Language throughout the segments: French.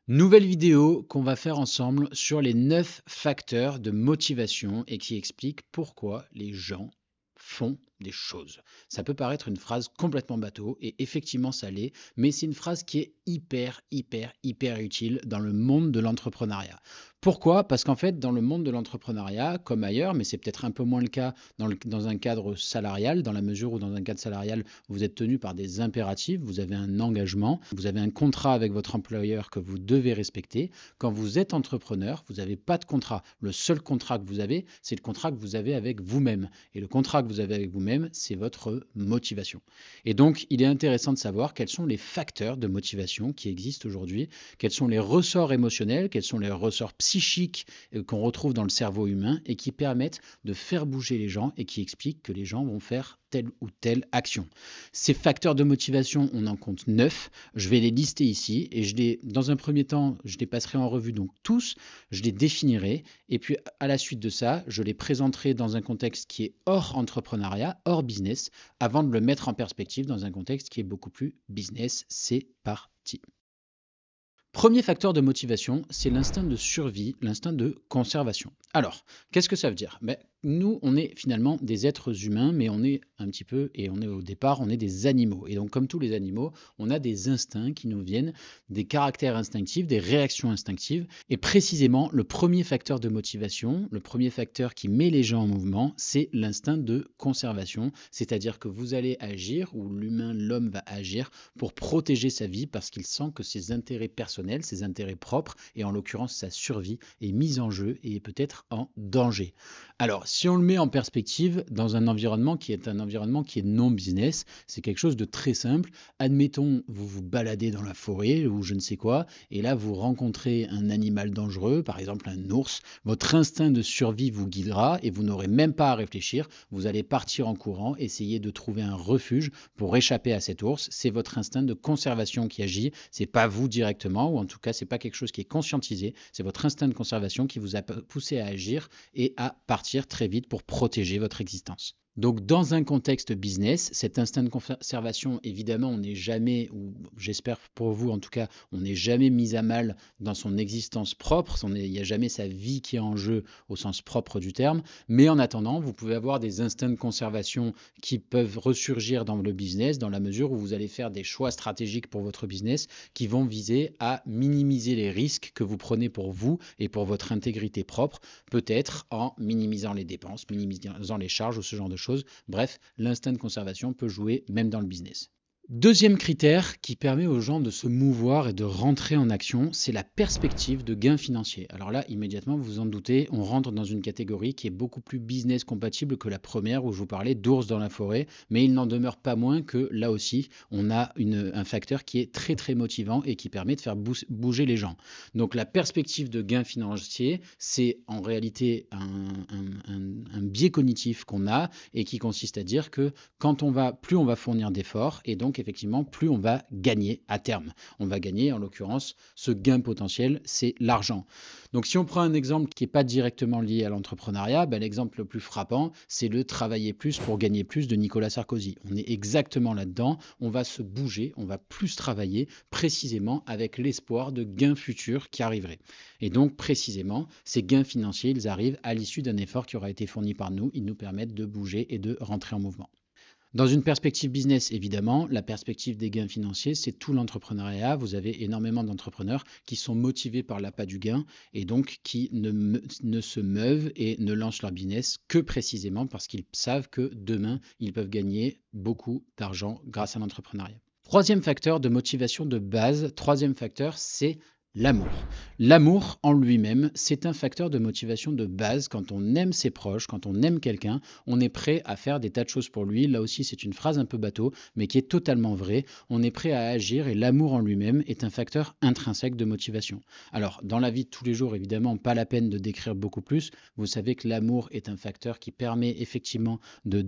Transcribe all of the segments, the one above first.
Nouvelle vidéo qu'on va faire ensemble sur les 9 facteurs de motivation et qui expliquent pourquoi les gens font des choses. Ça peut paraître une phrase complètement bateau et effectivement ça l'est, mais c'est une phrase qui est hyper utile dans le monde de l'entrepreneuriat. Pourquoi? Parce qu'en fait, dans le monde de l'entrepreneuriat, comme ailleurs, mais c'est peut-être un peu moins le cas dans un cadre salarial, dans la mesure où dans un cadre salarial, vous êtes tenu par des impératifs, vous avez un engagement, vous avez un contrat avec votre employeur que vous devez respecter. Quand vous êtes entrepreneur, vous n'avez pas de contrat. Le seul contrat que vous avez, c'est le contrat que vous avez avec vous-même. Et le contrat que vous avez avec vous-même, c'est votre motivation. Et donc, il est intéressant de savoir quels sont les facteurs de motivation qui existent aujourd'hui, quels sont les ressorts émotionnels, quels sont les ressorts psychiques qu'on retrouve dans le cerveau humain et qui permettent de faire bouger les gens et qui expliquent que les gens vont faire telle ou telle action. Ces facteurs de motivation, on en compte 9. Je vais les lister ici et dans un premier temps, je les passerai en revue donc tous, je les définirai et puis à la suite de ça, je les présenterai dans un contexte qui est hors entrepreneuriat, hors business, avant de le mettre en perspective dans un contexte qui est beaucoup plus business. C'est parti. Premier facteur de motivation, c'est l'instinct de survie, l'instinct de conservation. Alors, qu'est-ce que ça veut dire? Nous, on est finalement des êtres humains, mais on est un petit peu, et on est au départ, on est des animaux. Et donc, comme tous les animaux, on a des instincts qui nous viennent, des caractères instinctifs, des réactions instinctives. Et précisément, le premier facteur de motivation, le premier facteur qui met les gens en mouvement, c'est l'instinct de conservation. C'est-à-dire que vous allez agir, ou l'homme va agir pour protéger sa vie parce qu'il sent que ses intérêts personnels, ses intérêts propres, et en l'occurrence sa survie, est mise en jeu et est peut-être en danger. Alors, si on le met en perspective dans un environnement qui est non business, c'est quelque chose de très simple. Admettons, vous vous baladez dans la forêt ou je ne sais quoi, et là vous rencontrez un animal dangereux, par exemple un ours. Votre instinct de survie vous guidera et vous n'aurez même pas à réfléchir. Vous allez partir en courant, essayer de trouver un refuge pour échapper à cet ours. C'est votre instinct de conservation qui agit. C'est pas vous directement, ou en tout cas, c'est pas quelque chose qui est conscientisé. C'est votre instinct de conservation qui vous a poussé à agir et à partir très vite pour protéger votre existence. Donc, dans un contexte business, cet instinct de conservation, évidemment, on n'est jamais, ou j'espère pour vous en tout cas, on n'est jamais mis à mal dans son existence propre. Il n'y a jamais sa vie qui est en jeu au sens propre du terme. Mais en attendant, vous pouvez avoir des instincts de conservation qui peuvent ressurgir dans le business, dans la mesure où vous allez faire des choix stratégiques pour votre business qui vont viser à minimiser les risques que vous prenez pour vous et pour votre intégrité propre, peut-être en minimisant les dépenses, minimisant les charges ou ce genre de choses. Bref, l'instinct de conservation peut jouer même dans le business. Deuxième critère qui permet aux gens de se mouvoir et de rentrer en action, c'est la perspective de gain financier. Alors là, immédiatement, vous vous en doutez, on rentre dans une catégorie qui est beaucoup plus business compatible que la première où je vous parlais d'ours dans la forêt, mais il n'en demeure pas moins que là aussi, on a un facteur qui est très motivant et qui permet de faire bouger les gens. Donc la perspective de gain financier, c'est en réalité un biais cognitif qu'on a et qui consiste à dire que plus on va fournir d'efforts et donc effectivement, plus on va gagner à terme. On va gagner, en l'occurrence, ce gain potentiel, c'est l'argent. Donc si on prend un exemple qui n'est pas directement lié à l'entrepreneuriat, l'exemple le plus frappant, c'est le travailler plus pour gagner plus de Nicolas Sarkozy. On est exactement là-dedans, on va se bouger, on va plus travailler précisément avec l'espoir de gains futurs qui arriveraient. Et donc précisément, ces gains financiers, ils arrivent à l'issue d'un effort qui aura été fourni par nous, ils nous permettent de bouger et de rentrer en mouvement. Dans une perspective business, évidemment, la perspective des gains financiers, c'est tout l'entrepreneuriat. Vous avez énormément d'entrepreneurs qui sont motivés par l'appât du gain et donc qui ne se meuvent et ne lancent leur business que précisément parce qu'ils savent que demain, ils peuvent gagner beaucoup d'argent grâce à l'entrepreneuriat. Troisième facteur de motivation de base, troisième facteur, c'est l'amour. L'amour en lui-même, c'est un facteur de motivation de base. Quand on aime ses proches, quand on aime quelqu'un, on est prêt à faire des tas de choses pour lui. Là aussi, c'est une phrase un peu bateau, mais qui est totalement vraie. On est prêt à agir et l'amour en lui-même est un facteur intrinsèque de motivation. Alors, dans la vie de tous les jours, évidemment, pas la peine de décrire beaucoup plus. Vous savez que l'amour est un facteur qui permet effectivement de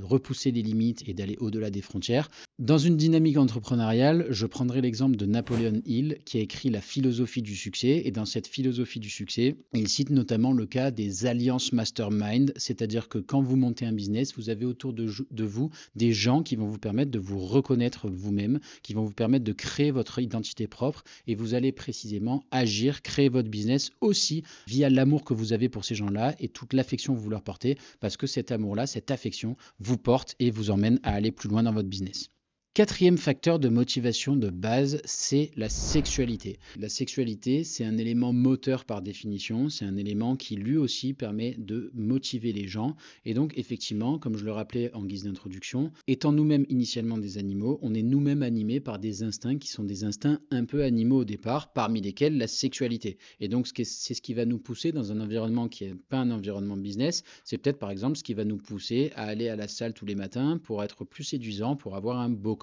repousser les limites et d'aller au-delà des frontières. Dans une dynamique entrepreneuriale, je prendrai l'exemple de Napoleon Hill qui a écrit La philosophie du succès. Et dans cette philosophie du succès, il cite notamment le cas des alliances mastermind, c'est-à-dire que quand vous montez un business, vous avez autour de vous des gens qui vont vous permettre de vous reconnaître vous-même, qui vont vous permettre de créer votre identité propre et vous allez précisément agir, créer votre business aussi via l'amour que vous avez pour ces gens-là et toute l'affection que vous leur portez parce que cet amour-là, cette affection vous porte et vous emmène à aller plus loin dans votre business. Quatrième facteur de motivation de base, c'est la sexualité. La sexualité, c'est un élément moteur par définition, c'est un élément qui lui aussi permet de motiver les gens. Et donc effectivement, comme je le rappelais en guise d'introduction, étant nous-mêmes initialement des animaux, on est nous-mêmes animés par des instincts qui sont des instincts un peu animaux au départ, parmi lesquels la sexualité. Et donc c'est ce qui va nous pousser dans un environnement qui n'est pas un environnement business, c'est peut-être par exemple ce qui va nous pousser à aller à la salle tous les matins pour être plus séduisant, pour avoir un beau corps.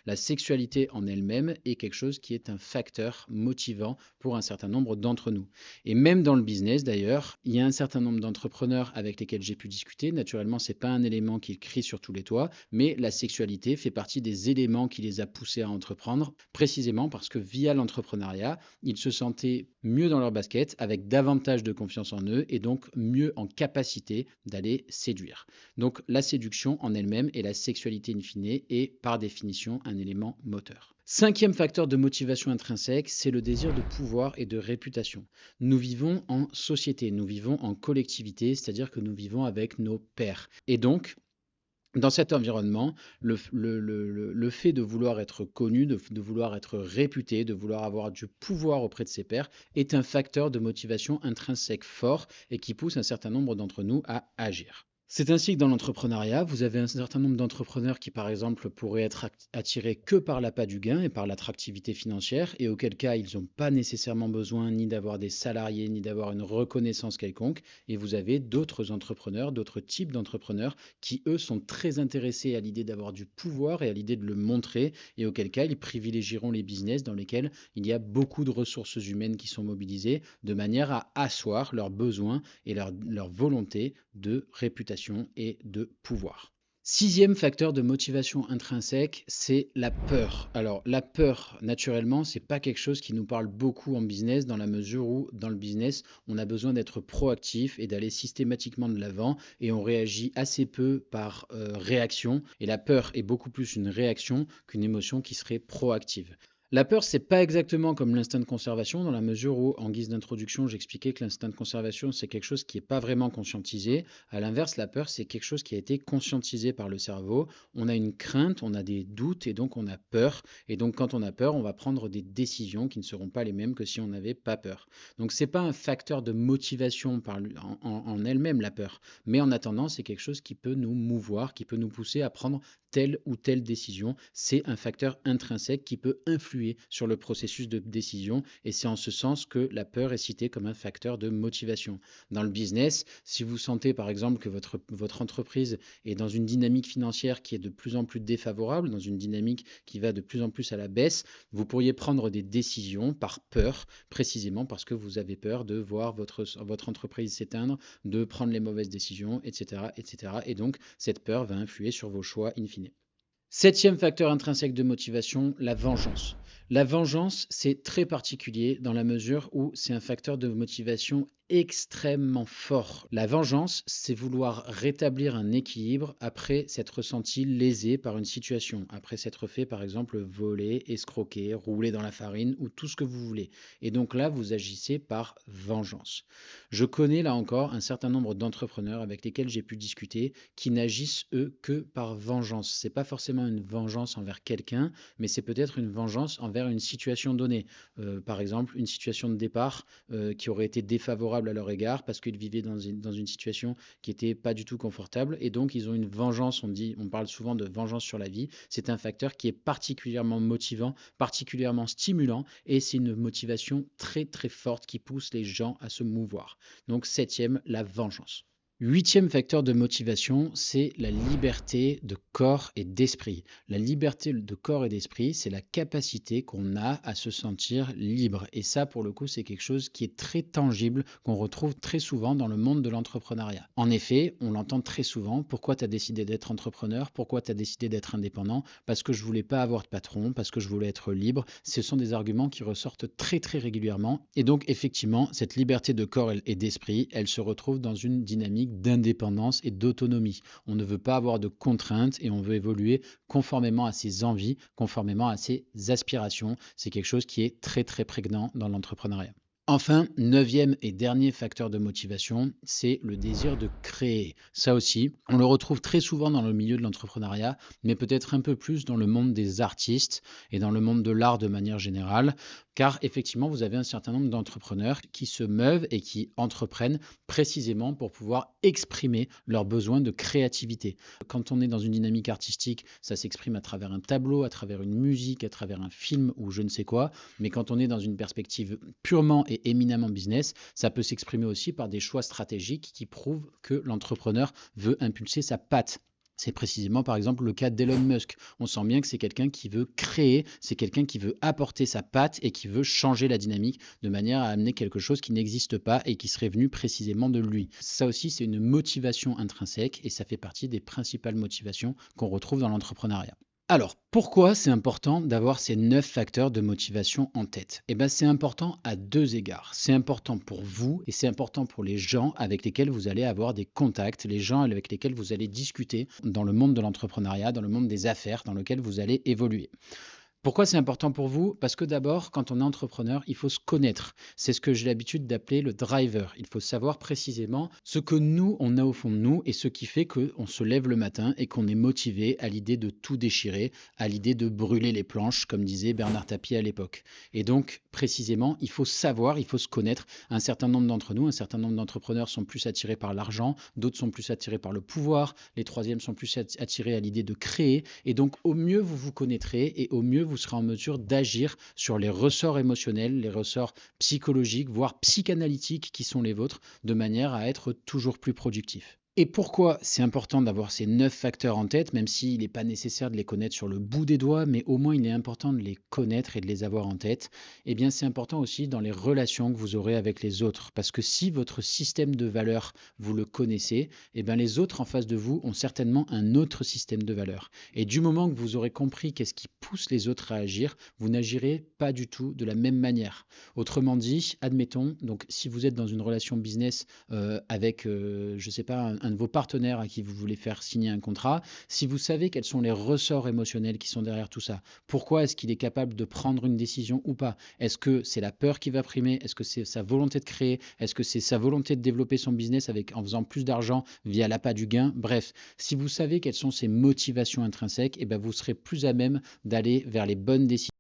La sexualité en elle-même est quelque chose qui est un facteur motivant pour un certain nombre d'entre nous. Et même dans le business d'ailleurs, il y a un certain nombre d'entrepreneurs avec lesquels j'ai pu discuter. Naturellement, ce n'est pas un élément qui crie sur tous les toits, mais la sexualité fait partie des éléments qui les a poussés à entreprendre, précisément parce que via l'entrepreneuriat, ils se sentaient mieux dans leur basket, avec davantage de confiance en eux et donc mieux en capacité d'aller séduire. Donc la séduction en elle-même et la sexualité in fine est par définition un élément moteur. Cinquième facteur de motivation intrinsèque, c'est le désir de pouvoir et de réputation. Nous vivons en société, nous vivons en collectivité, c'est-à-dire que nous vivons avec nos pairs. Et donc, dans cet environnement, le fait de vouloir être connu, de vouloir être réputé, de vouloir avoir du pouvoir auprès de ses pairs est un facteur de motivation intrinsèque fort et qui pousse un certain nombre d'entre nous à agir. C'est ainsi que dans l'entrepreneuriat, vous avez un certain nombre d'entrepreneurs qui, par exemple, pourraient être attirés que par l'appât du gain et par l'attractivité financière, et auquel cas ils n'ont pas nécessairement besoin ni d'avoir des salariés, ni d'avoir une reconnaissance quelconque. Et vous avez d'autres entrepreneurs, d'autres types d'entrepreneurs qui, eux, sont très intéressés à l'idée d'avoir du pouvoir et à l'idée de le montrer, et auquel cas ils privilégieront les business dans lesquels il y a beaucoup de ressources humaines qui sont mobilisées, de manière à asseoir leurs besoins et leur volonté de réputation et de pouvoir. Sixième facteur de motivation intrinsèque, c'est la peur. Alors la peur, naturellement, c'est pas quelque chose qui nous parle beaucoup en business dans la mesure où dans le business, on a besoin d'être proactif et d'aller systématiquement de l'avant et on réagit assez peu par réaction et la peur est beaucoup plus une réaction qu'une émotion qui serait proactive. La peur, c'est pas exactement comme l'instinct de conservation, dans la mesure où, en guise d'introduction, j'expliquais que l'instinct de conservation, c'est quelque chose qui n'est pas vraiment conscientisé. À l'inverse, la peur, c'est quelque chose qui a été conscientisé par le cerveau. On a une crainte, on a des doutes, et donc on a peur. Et donc, quand on a peur, on va prendre des décisions qui ne seront pas les mêmes que si on n'avait pas peur. Donc, c'est pas un facteur de motivation en elle-même, la peur. Mais en attendant, c'est quelque chose qui peut nous mouvoir, qui peut nous pousser à prendre telle ou telle décision. C'est un facteur intrinsèque qui peut influer sur le processus de décision et c'est en ce sens que la peur est citée comme un facteur de motivation. Dans le business, si vous sentez par exemple que votre entreprise est dans une dynamique financière qui est de plus en plus défavorable, dans une dynamique qui va de plus en plus à la baisse, vous pourriez prendre des décisions par peur, précisément parce que vous avez peur de voir votre entreprise s'éteindre, de prendre les mauvaises décisions, etc., etc. Et donc, cette peur va influer sur vos choix in fine. Septième facteur intrinsèque de motivation, la vengeance. La vengeance, c'est très particulier dans la mesure où c'est un facteur de motivation extrêmement fort. La vengeance, c'est vouloir rétablir un équilibre après s'être senti lésé par une situation, après s'être fait par exemple voler, escroquer, rouler dans la farine ou tout ce que vous voulez. Et donc là, vous agissez par vengeance. Je connais là encore un certain nombre d'entrepreneurs avec lesquels j'ai pu discuter qui n'agissent eux que par vengeance. C'est pas forcément une vengeance envers quelqu'un, mais c'est peut-être une vengeance envers une situation donnée. Par exemple, une situation de départ qui aurait été défavorable à leur égard parce qu'ils vivaient dans une situation qui n'était pas du tout confortable et donc ils ont une vengeance, on parle souvent de vengeance sur la vie, c'est un facteur qui est particulièrement motivant, particulièrement stimulant et c'est une motivation très très forte qui pousse les gens à se mouvoir. Donc septième, la vengeance. Huitième facteur de motivation, c'est la liberté de corps et d'esprit. La liberté de corps et d'esprit, c'est la capacité qu'on a à se sentir libre. Et ça, pour le coup, c'est quelque chose qui est très tangible, qu'on retrouve très souvent dans le monde de l'entrepreneuriat. En effet, on l'entend très souvent. Pourquoi tu as décidé d'être entrepreneur? Pourquoi tu as décidé d'être indépendant? Parce que je voulais pas avoir de patron, parce que je voulais être libre. Ce sont des arguments qui ressortent très très régulièrement. Et donc, effectivement, cette liberté de corps et d'esprit, elle se retrouve dans une dynamique d'indépendance et d'autonomie. On ne veut pas avoir de contraintes et on veut évoluer conformément à ses envies, conformément à ses aspirations. C'est quelque chose qui est très très prégnant dans l'entrepreneuriat. Enfin, neuvième et dernier facteur de motivation, c'est le désir de créer. Ça aussi, on le retrouve très souvent dans le milieu de l'entrepreneuriat, mais peut-être un peu plus dans le monde des artistes et dans le monde de l'art de manière générale, car effectivement, vous avez un certain nombre d'entrepreneurs qui se meuvent et qui entreprennent précisément pour pouvoir exprimer leurs besoins de créativité. Quand on est dans une dynamique artistique, ça s'exprime à travers un tableau, à travers une musique, à travers un film ou je ne sais quoi, mais quand on est dans une perspective purement et éminemment business, ça peut s'exprimer aussi par des choix stratégiques qui prouvent que l'entrepreneur veut impulser sa patte. C'est précisément par exemple le cas d'Elon Musk. On sent bien que c'est quelqu'un qui veut créer, c'est quelqu'un qui veut apporter sa patte et qui veut changer la dynamique de manière à amener quelque chose qui n'existe pas et qui serait venu précisément de lui. Ça aussi, c'est une motivation intrinsèque et ça fait partie des principales motivations qu'on retrouve dans l'entrepreneuriat. Alors, pourquoi c'est important d'avoir ces 9 facteurs de motivation en tête? Eh bien, c'est important à deux égards. C'est important pour vous et c'est important pour les gens avec lesquels vous allez avoir des contacts, les gens avec lesquels vous allez discuter dans le monde de l'entrepreneuriat, dans le monde des affaires, dans lequel vous allez évoluer. Pourquoi c'est important pour vous? Parce que d'abord, quand on est entrepreneur, il faut se connaître. C'est ce que j'ai l'habitude d'appeler le driver. Il faut savoir précisément ce que nous, on a au fond de nous et ce qui fait qu'on se lève le matin et qu'on est motivé à l'idée de tout déchirer, à l'idée de brûler les planches, comme disait Bernard Tapie à l'époque. Et donc, précisément, il faut savoir, il faut se connaître. Un certain nombre d'entre nous, un certain nombre d'entrepreneurs sont plus attirés par l'argent, d'autres sont plus attirés par le pouvoir, les troisièmes sont plus attirés à l'idée de créer. Et donc, au mieux vous vous connaîtrez et au mieux vous serez en mesure d'agir sur les ressorts émotionnels, les ressorts psychologiques, voire psychanalytiques qui sont les vôtres, de manière à être toujours plus productif. Et pourquoi c'est important d'avoir ces 9 facteurs en tête, même s'il n'est pas nécessaire de les connaître sur le bout des doigts, mais au moins il est important de les connaître et de les avoir en tête. Eh bien, c'est important aussi dans les relations que vous aurez avec les autres. Parce que si votre système de valeurs, vous le connaissez, eh bien, les autres en face de vous ont certainement un autre système de valeurs. Et du moment que vous aurez compris qu'est-ce qui pousse les autres à agir, vous n'agirez pas du tout de la même manière. Autrement dit, admettons, donc si vous êtes dans une relation business avec, je ne sais pas, un de vos partenaires à qui vous voulez faire signer un contrat, si vous savez quels sont les ressorts émotionnels qui sont derrière tout ça, pourquoi est-ce qu'il est capable de prendre une décision ou pas? Est-ce que c'est la peur qui va primer? Est-ce que c'est sa volonté de créer? Est-ce que c'est sa volonté de développer son business en faisant plus d'argent via l'appât du gain? Bref, si vous savez quelles sont ses motivations intrinsèques, eh ben vous serez plus à même d'aller vers les bonnes décisions